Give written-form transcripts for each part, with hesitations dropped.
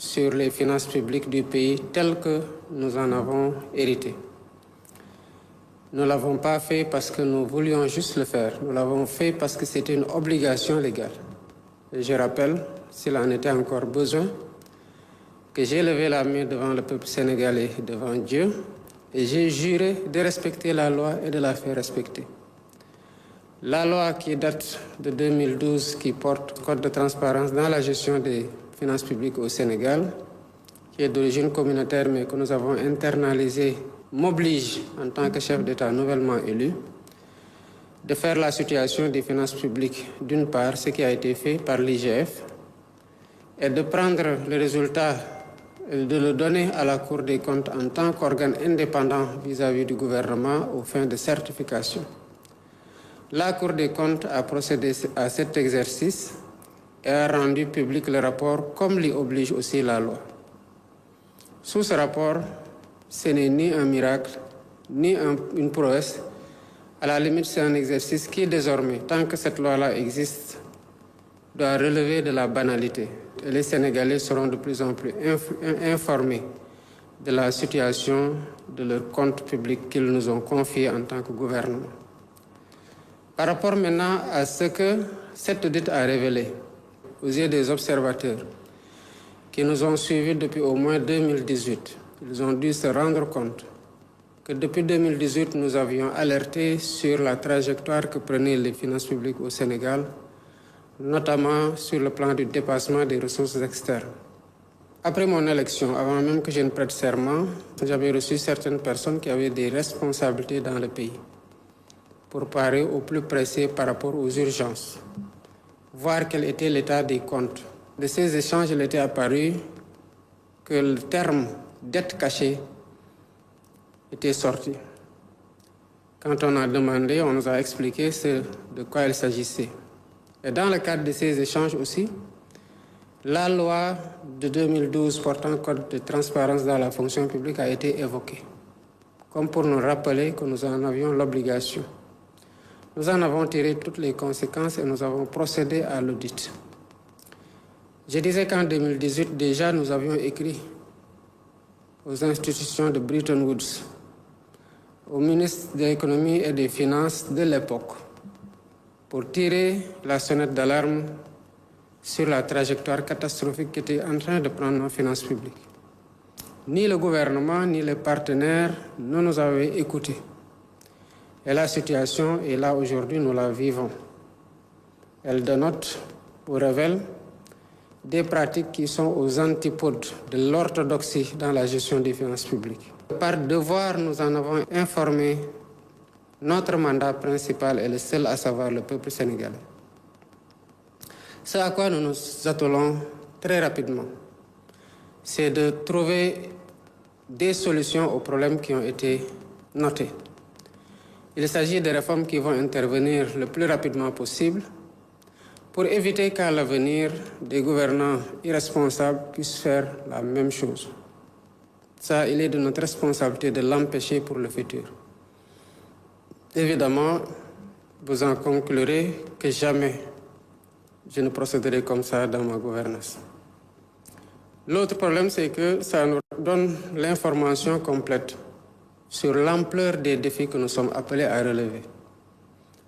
sur les finances publiques du pays telles que nous en avons hérité. Nous ne l'avons pas fait parce que nous voulions juste le faire. Nous l'avons fait parce que c'était une obligation légale. Et je rappelle, s'il en était encore besoin, que j'ai levé la main devant le peuple sénégalais, devant Dieu, et j'ai juré de respecter la loi et de la faire respecter. La loi qui date de 2012, qui porte le Code de transparence dans la gestion des finances publiques au Sénégal, qui est d'origine communautaire mais que nous avons internalisé, m'oblige, en tant que chef d'État nouvellement élu, de faire la situation des finances publiques, d'une part, ce qui a été fait par l'IGF, et de prendre le résultat et de le donner à la Cour des comptes en tant qu'organe indépendant vis-à-vis du gouvernement aux fins de certification. La Cour des comptes a procédé à cet exercice et a rendu public le rapport comme l'y oblige aussi la loi. Sous ce rapport, ce n'est ni un miracle, ni une prouesse. À la limite, c'est un exercice qui, désormais, tant que cette loi-là existe, doit relever de la banalité. Et les Sénégalais seront de plus en plus informés de la situation de leurs comptes publics qu'ils nous ont confiés en tant que gouvernement. Par rapport maintenant à ce que cette audit a révélé aux yeux des observateurs qui nous ont suivis depuis au moins 2018, ils ont dû se rendre compte que depuis 2018, nous avions alerté sur la trajectoire que prenaient les finances publiques au Sénégal, notamment sur le plan du dépassement des ressources externes. Après mon élection, avant même que je ne prête serment, j'avais reçu certaines personnes qui avaient des responsabilités dans le pays pour parer au plus pressé par rapport aux urgences, voir quel était l'état des comptes. De ces échanges, il était apparu que le terme dette cachée était sorti. Quand on a demandé, on nous a expliqué de quoi il s'agissait. Et dans le cadre de ces échanges aussi, la loi de 2012 portant code de transparence dans la fonction publique a été évoquée, comme pour nous rappeler que nous en avions l'obligation. Nous en avons tiré toutes les conséquences et nous avons procédé à l'audit. Je disais qu'en 2018, déjà, nous avions écrit aux institutions de Bretton Woods, au ministre de l'économie et des finances de l'époque, pour tirer la sonnette d'alarme sur la trajectoire catastrophique qu'était en train de prendre nos finances publiques. Ni le gouvernement, ni les partenaires ne nous avaient écoutés. Et la situation est là aujourd'hui, nous la vivons. Elle dénote ou révèle des pratiques qui sont aux antipodes de l'orthodoxie dans la gestion des finances publiques. Par devoir, nous en avons informé. Notre mandat principal est le seul, à savoir le peuple sénégalais. Ce à quoi nous nous attelons très rapidement, c'est de trouver des solutions aux problèmes qui ont été notés. Il s'agit de réformes qui vont intervenir le plus rapidement possible pour éviter qu'à l'avenir, des gouvernants irresponsables puissent faire la même chose. Ça, il est de notre responsabilité de l'empêcher pour le futur. Évidemment, vous en conclurez que jamais je ne procéderai comme ça dans ma gouvernance. L'autre problème, c'est que ça nous donne l'information complète sur l'ampleur des défis que nous sommes appelés à relever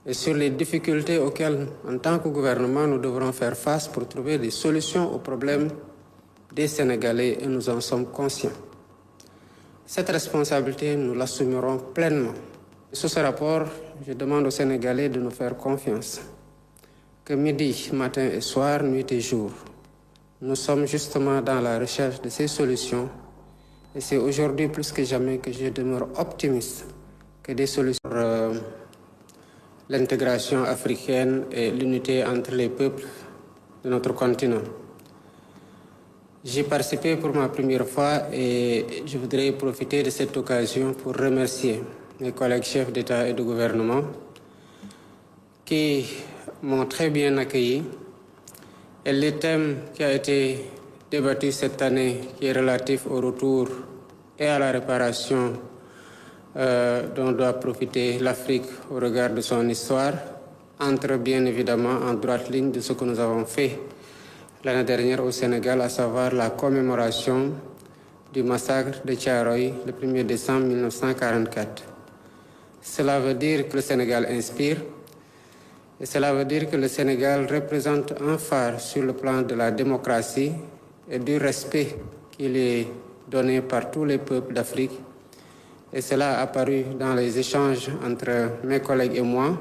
et sur les difficultés auxquelles, en tant que gouvernement, nous devrons faire face pour trouver des solutions aux problèmes des Sénégalais et nous en sommes conscients. Cette responsabilité, nous l'assumerons pleinement. Sur ce rapport, je demande aux Sénégalais de nous faire confiance. Que midi, matin et soir, nuit et jour, nous sommes justement dans la recherche de ces solutions. Et c'est aujourd'hui plus que jamais que je demeure optimiste que des solutions pour l'intégration africaine et l'unité entre les peuples de notre continent. J'ai participé pour ma première fois et je voudrais profiter de cette occasion pour remercier mes collègues chefs d'État et de gouvernement qui m'ont très bien accueilli. Et le thème qui a été débattu cette année, qui est relatif au retour et à la réparation dont doit profiter l'Afrique au regard de son histoire, entre bien évidemment en droite ligne de ce que nous avons fait l'année dernière au Sénégal, à savoir la commémoration du massacre de Thiaroye le 1er décembre 1944. Cela veut dire que le Sénégal inspire et cela veut dire que le Sénégal représente un phare sur le plan de la démocratie et du respect qu'il est donné par tous les peuples d'Afrique. Et cela a apparu dans les échanges entre mes collègues et moi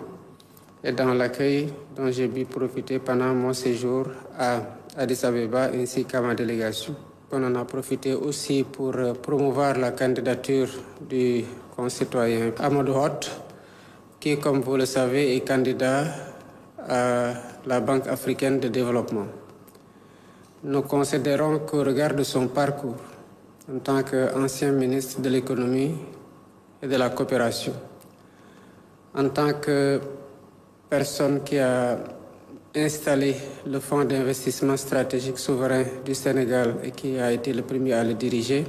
et dans l'accueil dont j'ai pu profiter pendant mon séjour à Addis Abeba ainsi qu'à ma délégation. On en a profité aussi pour promouvoir la candidature du concitoyen Amadou Hott, qui, comme vous le savez, est candidat à la Banque africaine de développement. Nous considérons qu'au regard de son parcours en tant qu'ancien ministre de l'économie et de la coopération, en tant que personne qui a installé le Fonds d'investissement stratégique souverain du Sénégal et qui a été le premier à le diriger,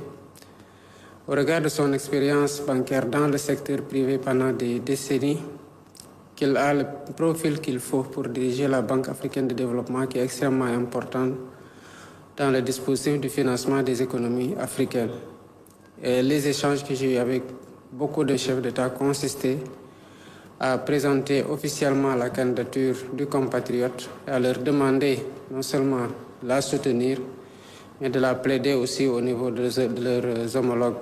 au regard de son expérience bancaire dans le secteur privé pendant des décennies, qu'il a le profil qu'il faut pour diriger la Banque africaine de développement qui est extrêmement importante dans le dispositif du financement des économies africaines. Et les échanges que j'ai eus avec beaucoup de chefs d'État consistaient à présenter officiellement la candidature du compatriote et à leur demander non seulement de la soutenir, mais de la plaider aussi au niveau de leurs homologues